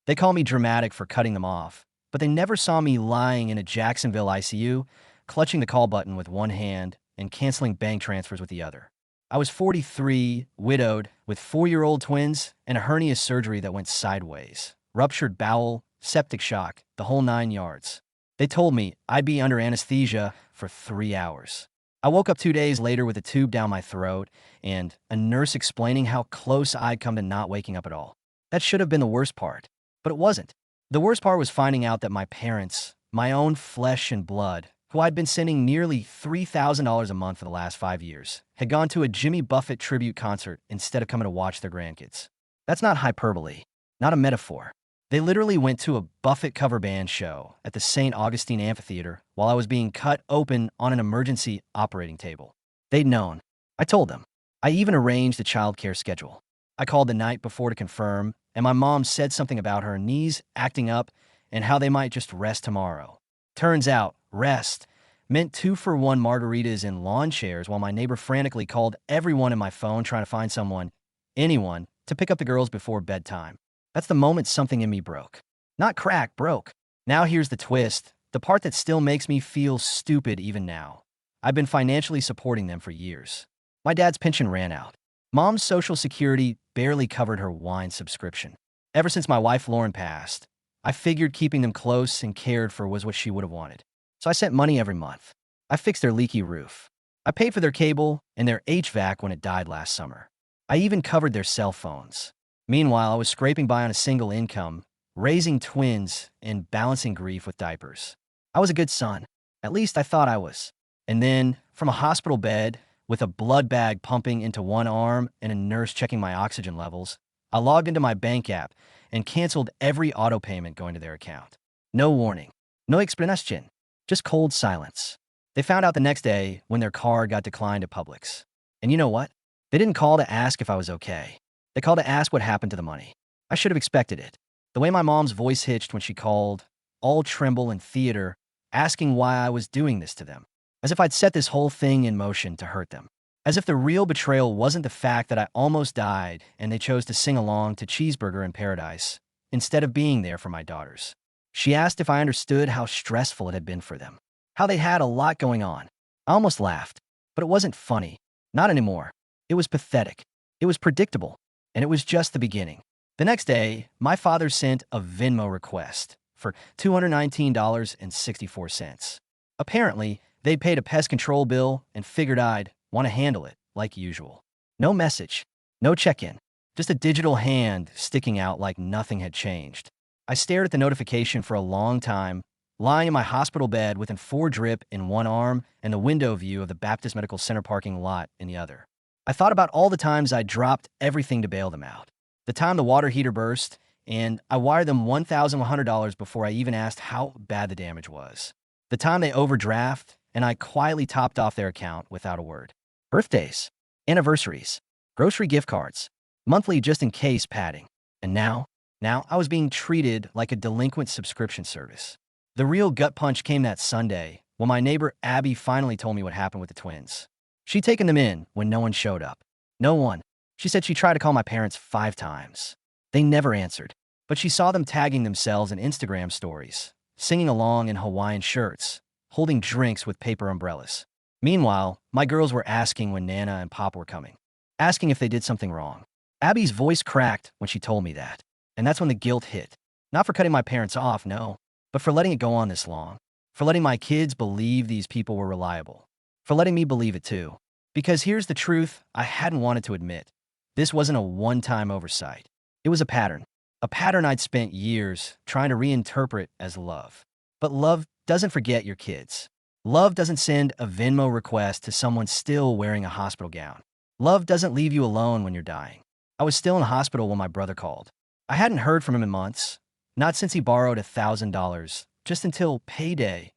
They call me dramatic for cutting them off, but they never saw me lying in a Jacksonville ICU, clutching the call button with one hand and canceling bank transfers with the other. I was 43, widowed, with 4-year-old twins, and a hernia surgery that went sideways. Ruptured bowel, septic shock, the whole 9 yards. They told me I'd be under anesthesia for 3 hours. I woke up 2 days later with a tube down my throat and a nurse explaining how close I'd come to not waking up at all. That should have been the worst part, but it wasn't. The worst part was finding out that my parents, my own flesh and blood, who I'd been sending nearly $3,000 a month for the last 5 years, had gone to a Jimmy Buffett tribute concert instead of coming to watch their grandkids. That's not hyperbole, not a metaphor. They literally went to a Buffett cover band show at the St. Augustine Amphitheater while I was being cut open on an emergency operating table. They'd known. I told them. I even arranged a childcare schedule. I called the night before to confirm, and my mom said something about her knees acting up and how they might just rest tomorrow. Turns out, rest meant 2-for-1 margaritas and lawn chairs while my neighbor frantically called everyone in my phone trying to find someone, anyone, to pick up the girls before bedtime. That's the moment something in me broke. Not crack, broke. Now here's the twist, the part that still makes me feel stupid even now. I've been financially supporting them for years. My dad's pension ran out. Mom's Social Security barely covered her wine subscription. Ever since my wife Lauren passed, I figured keeping them close and cared for was what she would have wanted. So I sent money every month. I fixed their leaky roof. I paid for their cable and their HVAC when it died last summer. I even covered their cell phones. Meanwhile, I was scraping by on a single income, raising twins, and balancing grief with diapers. I was a good son. At least I thought I was. And then, from a hospital bed, with a blood bag pumping into one arm and a nurse checking my oxygen levels, I logged into my bank app and canceled every auto payment going to their account. No warning. No explanation. Just cold silence. They found out the next day when their card got declined at Publix. And you know what? They didn't call to ask if I was okay. They called to ask what happened to the money. I should have expected it. The way my mom's voice hitched when she called, all tremble in theater, asking why I was doing this to them. As if I'd set this whole thing in motion to hurt them. As if the real betrayal wasn't the fact that I almost died and they chose to sing along to Cheeseburger in Paradise, instead of being there for my daughters. She asked if I understood how stressful it had been for them. How they had a lot going on. I almost laughed. But it wasn't funny. Not anymore. It was pathetic. It was predictable. And it was just the beginning. The next day, my father sent a Venmo request for $219.64. Apparently, they'd paid a pest control bill and figured I'd want to handle it like usual. No message, no check-in, just a digital hand sticking out like nothing had changed. I stared at the notification for a long time, lying in my hospital bed with an 4-drip in one arm and the window view of the Baptist Medical Center parking lot in the other. I thought about all the times I dropped everything to bail them out. The time the water heater burst, and I wired them $1,100 before I even asked how bad the damage was. The time they overdraft, and I quietly topped off their account without a word. Birthdays, anniversaries, grocery gift cards, monthly just-in-case padding. And now I was being treated like a delinquent subscription service. The real gut punch came that Sunday when my neighbor Abby finally told me what happened with the twins. She'd taken them in when no one showed up. No one. She said she tried to call my parents 5 times. They never answered, but she saw them tagging themselves in Instagram stories, singing along in Hawaiian shirts, holding drinks with paper umbrellas. Meanwhile, my girls were asking when Nana and Pop were coming, asking if they did something wrong. Abby's voice cracked when she told me that, and that's when the guilt hit. Not for cutting my parents off, no, but for letting it go on this long, for letting my kids believe these people were reliable. For letting me believe it too. Because here's the truth I hadn't wanted to admit. This wasn't a one-time oversight. It was a pattern I'd spent years trying to reinterpret as love. But love doesn't forget your kids. Love doesn't send a Venmo request to someone still wearing a hospital gown. Love doesn't leave you alone when you're dying. I was still in the hospital when my brother called. I hadn't heard from him in months, not since he borrowed $1,000, just until payday,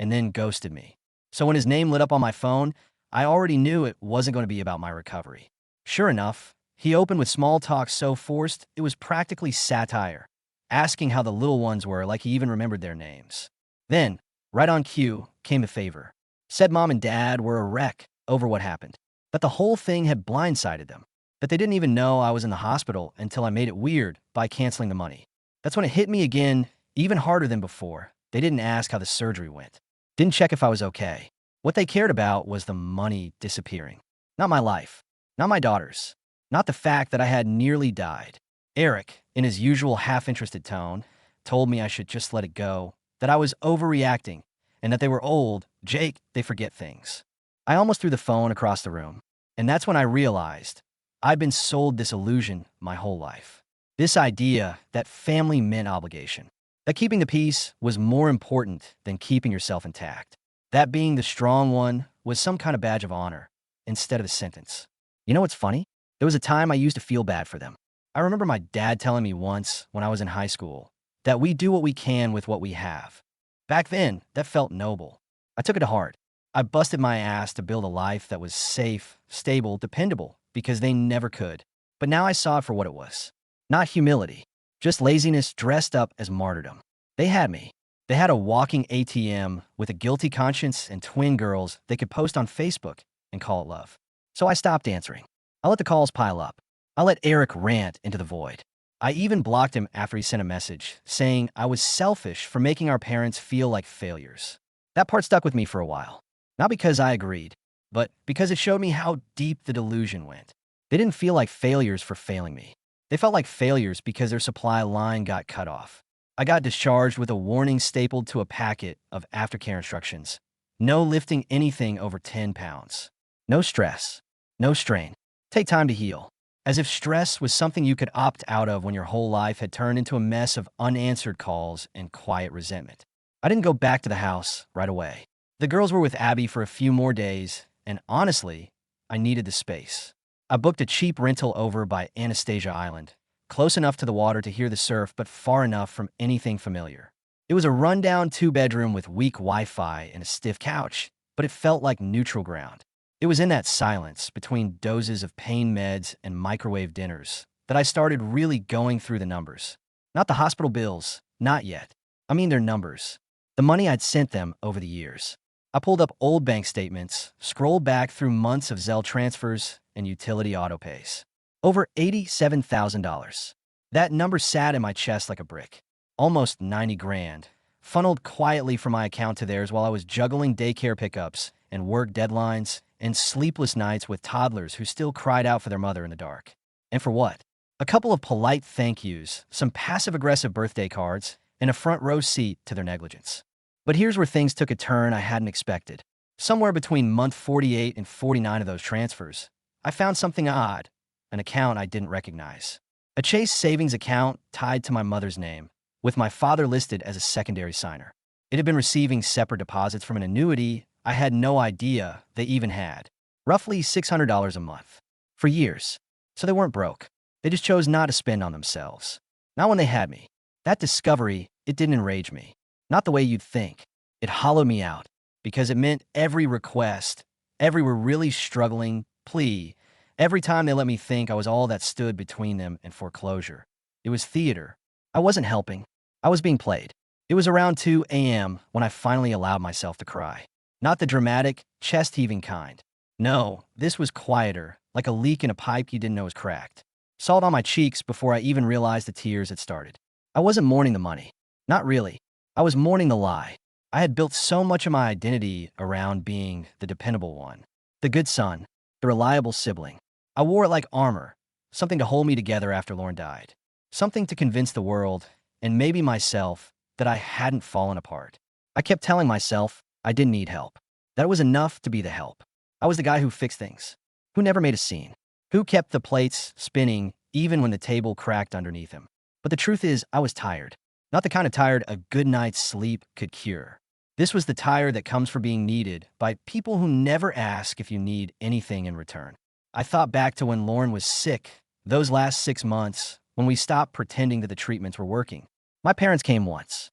and then ghosted me. So when his name lit up on my phone, I already knew it wasn't going to be about my recovery. Sure enough, he opened with small talk so forced it was practically satire, asking how the little ones were like he even remembered their names. Then, right on cue, came a favor. Said mom and dad were a wreck over what happened, that the whole thing had blindsided them, that they didn't even know I was in the hospital until I made it weird by canceling the money. That's when it hit me again, even harder than before. They didn't ask how the surgery went. Didn't check if I was okay. What they cared about was the money disappearing. Not my life. Not my daughter's. Not the fact that I had nearly died. Eric, in his usual half-interested tone, told me I should just let it go, that I was overreacting, and that they were old. Jake, they forget things. I almost threw the phone across the room, and that's when I realized I'd been sold this illusion my whole life. This idea that family meant obligation, that keeping the peace was more important than keeping yourself intact, that being the strong one was some kind of badge of honor instead of a sentence. You know what's funny? There was a time I used to feel bad for them. I remember my dad telling me once when I was in high school that we do what we can with what we have. Back then, that felt noble. I took it to heart. I busted my ass to build a life that was safe, stable, dependable, because they never could. But now I saw it for what it was. Not humility, just laziness dressed up as martyrdom. They had me. They had a walking ATM with a guilty conscience and twin girls they could post on Facebook and call it love. So I stopped answering. I let the calls pile up. I let Eric rant into the void. I even blocked him after he sent a message saying I was selfish for making our parents feel like failures. That part stuck with me for a while. Not because I agreed, but because it showed me how deep the delusion went. They didn't feel like failures for failing me. They felt like failures because their supply line got cut off. I got discharged with a warning stapled to a packet of aftercare instructions. No lifting anything over 10 pounds. No stress. No strain. Take time to heal. As if stress was something you could opt out of when your whole life had turned into a mess of unanswered calls and quiet resentment. I didn't go back to the house right away. The girls were with Abby for a few more days, and honestly, I needed the space. I booked a cheap rental over by Anastasia Island, close enough to the water to hear the surf, but far enough from anything familiar. It was a rundown 2-bedroom with weak Wi-Fi and a stiff couch, but it felt like neutral ground. It was in that silence, between doses of pain meds and microwave dinners, that I started really going through the numbers. Not the hospital bills, not yet. I mean their numbers. The money I'd sent them over the years. I pulled up old bank statements, scrolled back through months of Zelle transfers and utility autopays. Over $87,000. That number sat in my chest like a brick. Almost 90 grand, funneled quietly from my account to theirs while I was juggling daycare pickups and work deadlines and sleepless nights with toddlers who still cried out for their mother in the dark. And for what? A couple of polite thank yous, some passive-aggressive birthday cards, and a front row seat to their negligence. But here's where things took a turn I hadn't expected. Somewhere between month 48 and 49 of those transfers, I found something odd, an account I didn't recognize. A Chase savings account tied to my mother's name, with my father listed as a secondary signer. It had been receiving separate deposits from an annuity I had no idea they even had, roughly $600 a month, for years. So they weren't broke. They just chose not to spend on themselves. Not when they had me. That discovery, it didn't enrage me. Not the way you'd think. It hollowed me out, because it meant every request, every "we're really struggling" plea, every time they let me think I was all that stood between them and foreclosure. It was theater. I wasn't helping. I was being played. It was around 2 a.m. when I finally allowed myself to cry. Not the dramatic, chest-heaving kind. No, this was quieter, like a leak in a pipe you didn't know was cracked. Salt on my cheeks before I even realized the tears had started. I wasn't mourning the money. Not really. I was mourning the lie. I had built so much of my identity around being the dependable one, the good son, the reliable sibling. I wore it like armor, something to hold me together after Lauren died, something to convince the world, and maybe myself, that I hadn't fallen apart. I kept telling myself I didn't need help, that it was enough to be the help. I was the guy who fixed things, who never made a scene, who kept the plates spinning even when the table cracked underneath him. But the truth is, I was tired. Not the kind of tired a good night's sleep could cure. This was the tired that comes from being needed by people who never ask if you need anything in return. I thought back to when Lauren was sick, those last 6 months, when we stopped pretending that the treatments were working. My parents came once,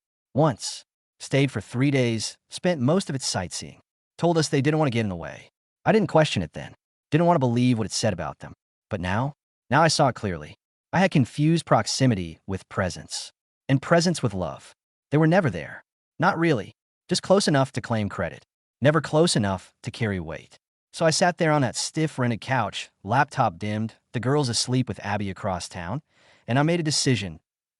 stayed for 3 days, spent most of it sightseeing, told us they didn't want to get in the way. I didn't question it then, didn't want to believe what it said about them. But now I saw it clearly. I had confused proximity with presence, and presence with love. They were never there. Not really. Just close enough to claim credit. Never close enough to carry weight. So I sat there on that stiff rented couch, laptop dimmed, the girls asleep with Abby across town, and I made a decision.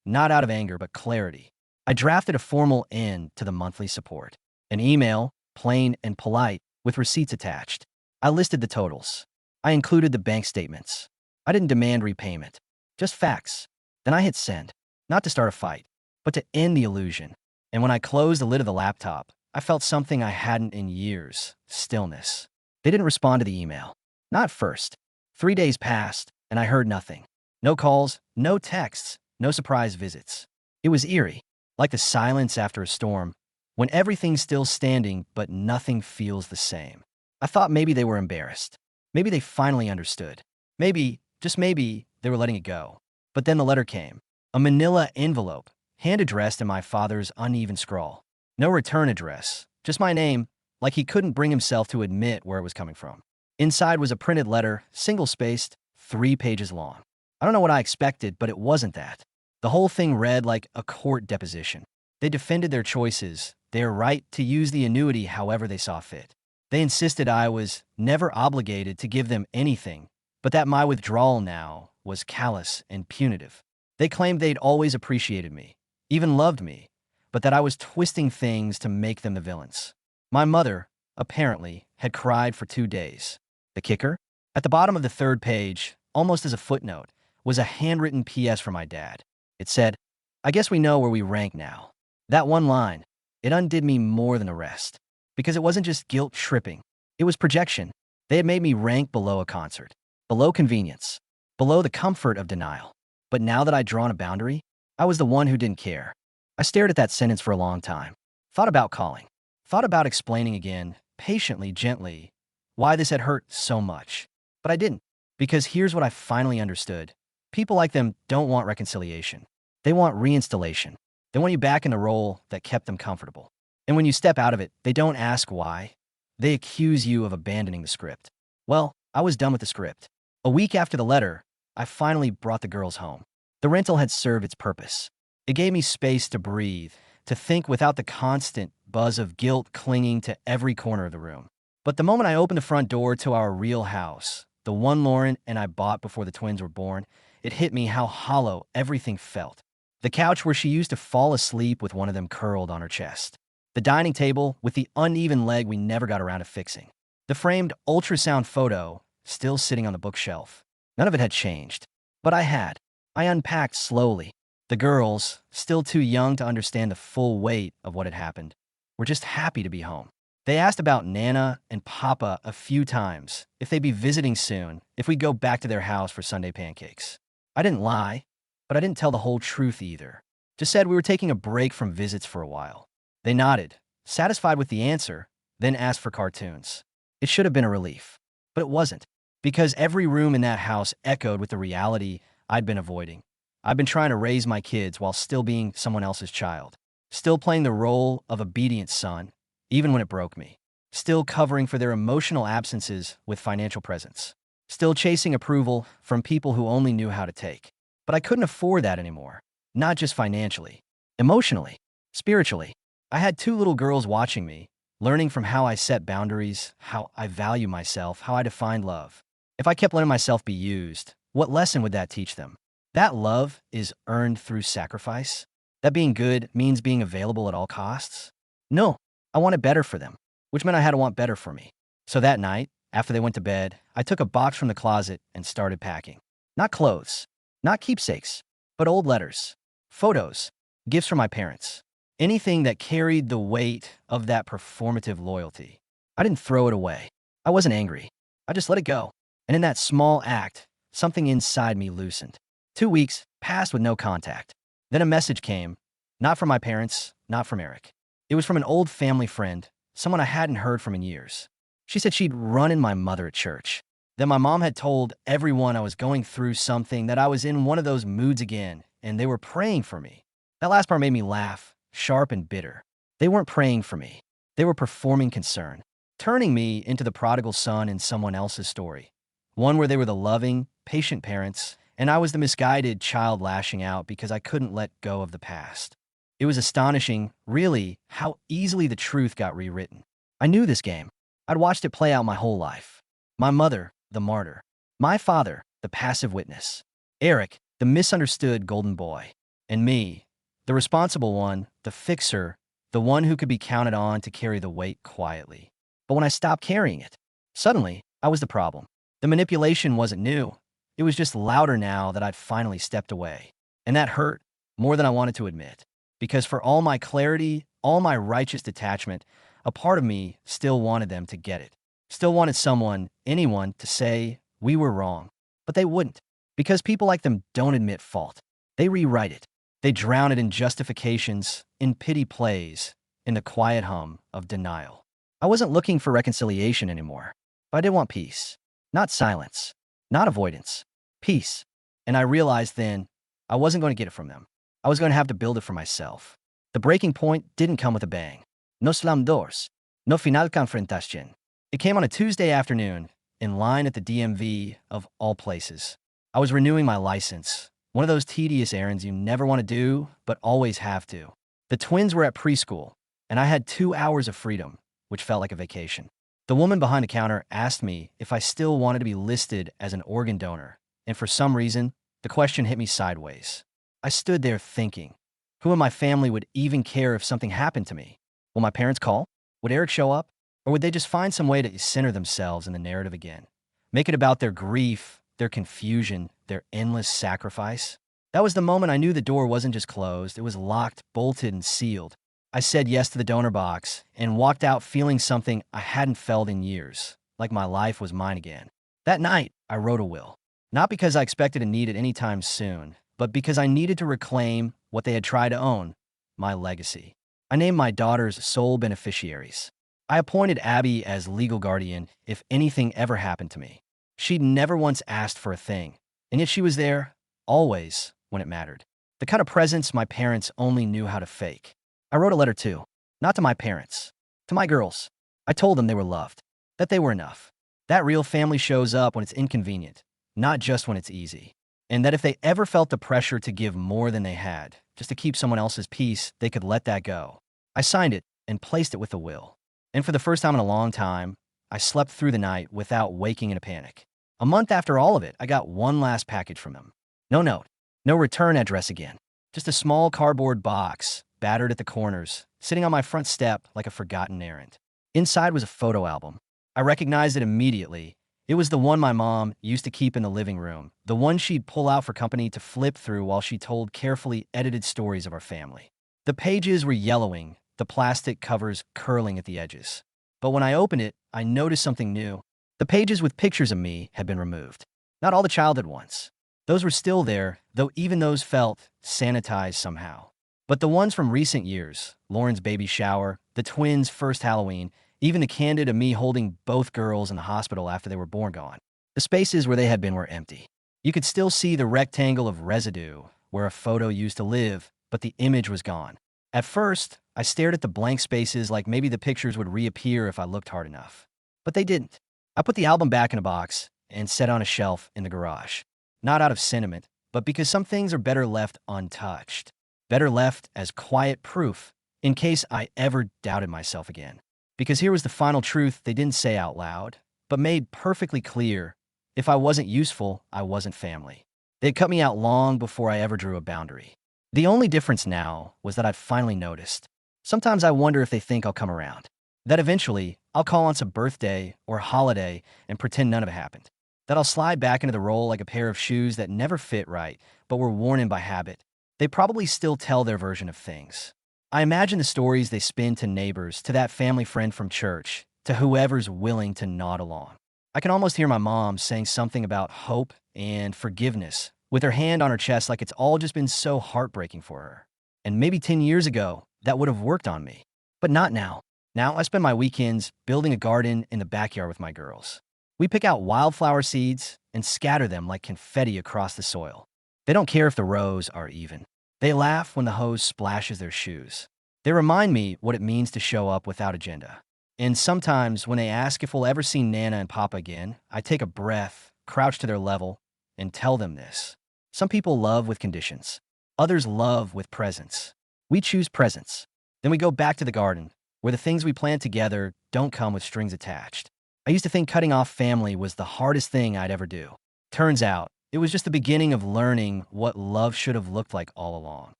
not out of anger, but clarity. I drafted a formal end to the monthly support. An email, plain and polite, with receipts attached. I listed the totals. I included the bank statements. I didn't demand repayment, just facts. Then I hit send, not to start a fight, but to end the illusion. And when I closed the lid of the laptop, I felt something I hadn't in years: stillness. They didn't respond to the email. Not at first. 3 days passed, and I heard nothing. No calls, no texts, no surprise visits. It was eerie, like the silence after a storm, when everything's still standing but nothing feels the same. I thought maybe they were embarrassed. Maybe they finally understood. Maybe, just maybe, they were letting it go. But then the letter came. A manila envelope, hand-addressed in my father's uneven scrawl. No return address, just my name, like he couldn't bring himself to admit where it was coming from. Inside was a printed letter, single-spaced, 3 pages long. I don't know what I expected, but it wasn't that. The whole thing read like a court deposition. They defended their choices, their right to use the annuity however they saw fit. They insisted I was never obligated to give them anything, but that my withdrawal now was callous and punitive. They claimed they'd always appreciated me, even loved me, but that I was twisting things to make them the villains. My mother, apparently, had cried for 2 days. The kicker? At the bottom of the 3rd page, almost as a footnote, was a handwritten PS from my dad. It said, "I guess we know where we rank now." That one line, it undid me more than the rest. Because it wasn't just guilt tripping. It was projection. They had made me rank below a concert, below convenience, below the comfort of denial. But now that I'd drawn a boundary, I was the one who didn't care. I stared at that sentence for a long time. Thought about calling. Thought about explaining again, patiently, gently, why this had hurt so much. But I didn't. Because here's what I finally understood. People like them don't want reconciliation. They want reinstallation. They want you back in the role that kept them comfortable. And when you step out of it, they don't ask why. They accuse you of abandoning the script. Well, I was done with the script. A week after the letter, I finally brought the girls home. The rental had served its purpose. It gave me space to breathe, to think without the constant buzz of guilt clinging to every corner of the room. But the moment I opened the front door to our real house, the one Lauren and I bought before the twins were born, it hit me how hollow everything felt. The couch where she used to fall asleep with one of them curled on her chest. The dining table with the uneven leg we never got around to fixing. The framed ultrasound photo still sitting on the bookshelf. None of it had changed. But I had. I unpacked slowly. The girls, still too young to understand the full weight of what had happened, were just happy to be home. They asked about Nana and Papa a few times, if they'd be visiting soon, if we'd go back to their house for Sunday pancakes. I didn't lie, but I didn't tell the whole truth either. Just said we were taking a break from visits for a while. They nodded, satisfied with the answer, then asked for cartoons. It should have been a relief, but it wasn't, because every room in that house echoed with the reality I'd been avoiding. I'd been trying to raise my kids while still being someone else's child, still playing the role of obedient son, even when it broke me, still covering for their emotional absences with financial presence, still chasing approval from people who only knew how to take. But I couldn't afford that anymore, not just financially, emotionally, spiritually. I had 2 little girls watching me, learning from how I set boundaries, how I value myself, how I define love. If I kept letting myself be used, what lesson would that teach them? That love is earned through sacrifice? That being good means being available at all costs? No, I wanted better for them, which meant I had to want better for me. So that night, after they went to bed, I took a box from the closet and started packing. Not clothes, not keepsakes, but old letters, photos, gifts from my parents. Anything that carried the weight of that performative loyalty. I didn't throw it away. I wasn't angry. I just let it go. And in that small act, something inside me loosened. 2 weeks passed with no contact. Then a message came, not from my parents, not from Eric. It was from an old family friend, someone I hadn't heard from in years. She said she'd run in my mother at church. Then my mom had told everyone I was going through something, that I was in one of those moods again, and they were praying for me. That last part made me laugh, sharp and bitter. They weren't praying for me. They were performing concern, turning me into the prodigal son in someone else's story. One where they were the loving, patient parents, and I was the misguided child lashing out because I couldn't let go of the past. It was astonishing, really, how easily the truth got rewritten. I knew this game. I'd watched it play out my whole life. My mother, the martyr. My father, the passive witness. Eric, the misunderstood golden boy. And me, the responsible one, the fixer, the one who could be counted on to carry the weight quietly. But when I stopped carrying it, suddenly I was the problem. The manipulation wasn't new. It was just louder now that I'd finally stepped away. And that hurt more than I wanted to admit. Because for all my clarity, all my righteous detachment, a part of me still wanted them to get it. Still wanted someone, anyone, to say, we were wrong. But they wouldn't. Because people like them don't admit fault. They rewrite it. They drown it in justifications, in pity plays, in the quiet hum of denial. I wasn't looking for reconciliation anymore. But I did want peace. Not silence. Not avoidance. Peace. And I realized then I wasn't going to get it from them. I was going to have to build it for myself. The breaking point didn't come with a bang. No slam doors. No final confrontación. It came on a Tuesday afternoon, in line at the DMV of all places. I was renewing my license. One of those tedious errands you never want to do, but always have to. The twins were at preschool, and I had 2 hours of freedom, which felt like a vacation. The woman behind the counter asked me if I still wanted to be listed as an organ donor, and for some reason, the question hit me sideways. I stood there thinking, who in my family would even care if something happened to me? Will my parents call? Would Eric show up? Or would they just find some way to center themselves in the narrative again? Make it about their grief, their confusion, their endless sacrifice? That was the moment I knew the door wasn't just closed, it was locked, bolted, and sealed. I said yes to the donor box and walked out feeling something I hadn't felt in years, like my life was mine again. That night, I wrote a will. Not because I expected to need it anytime soon, but because I needed to reclaim what they had tried to own, my legacy. I named my daughters sole beneficiaries. I appointed Abby as legal guardian if anything ever happened to me. She'd never once asked for a thing, and yet she was there, always, when it mattered. The kind of presence my parents only knew how to fake. I wrote a letter too, not to my parents, to my girls. I told them they were loved, that they were enough. That real family shows up when it's inconvenient, not just when it's easy. And that if they ever felt the pressure to give more than they had, just to keep someone else's peace, they could let that go. I signed it and placed it with the will. And for the first time in a long time, I slept through the night without waking in a panic. A month after all of it, I got one last package from them. No note, no return address again. Just a small cardboard box, battered at the corners, sitting on my front step like a forgotten errand. Inside was a photo album. I recognized it immediately. It was the one my mom used to keep in the living room, the one she'd pull out for company to flip through while she told carefully edited stories of our family. The pages were yellowing, the plastic covers curling at the edges. But when I opened it, I noticed something new. The pages with pictures of me had been removed. Not all the childhood ones. Those were still there, though even those felt sanitized somehow. But the ones from recent years, Lauren's baby shower, the twins' first Halloween, even the candid of me holding both girls in the hospital after they were born gone. The spaces where they had been were empty. You could still see the rectangle of residue where a photo used to live, but the image was gone. At first, I stared at the blank spaces like maybe the pictures would reappear if I looked hard enough. But they didn't. I put the album back in a box and set on a shelf in the garage. Not out of sentiment, but because some things are better left untouched. Better left as quiet proof in case I ever doubted myself again. Because here was the final truth they didn't say out loud, but made perfectly clear. If I wasn't useful, I wasn't family. They'd cut me out long before I ever drew a boundary. The only difference now was that I'd finally noticed. Sometimes I wonder if they think I'll come around. That eventually, I'll call on some birthday or holiday and pretend none of it happened. That I'll slide back into the role like a pair of shoes that never fit right, but were worn in by habit. They probably still tell their version of things. I imagine the stories they spin to neighbors, to that family friend from church, to whoever's willing to nod along. I can almost hear my mom saying something about hope and forgiveness, with her hand on her chest like it's all just been so heartbreaking for her. And maybe 10 years ago, that would have worked on me. But not now. Now I spend my weekends building a garden in the backyard with my girls. We pick out wildflower seeds and scatter them like confetti across the soil. They don't care if the rows are even. They laugh when the hose splashes their shoes. They remind me what it means to show up without agenda. And sometimes when they ask if we'll ever see Nana and Papa again, I take a breath, crouch to their level, and tell them this. Some people love with conditions. Others love with presents. We choose presents. Then we go back to the garden, where the things we plant together don't come with strings attached. I used to think cutting off family was the hardest thing I'd ever do. Turns out, it was just the beginning of learning what love should have looked like all along.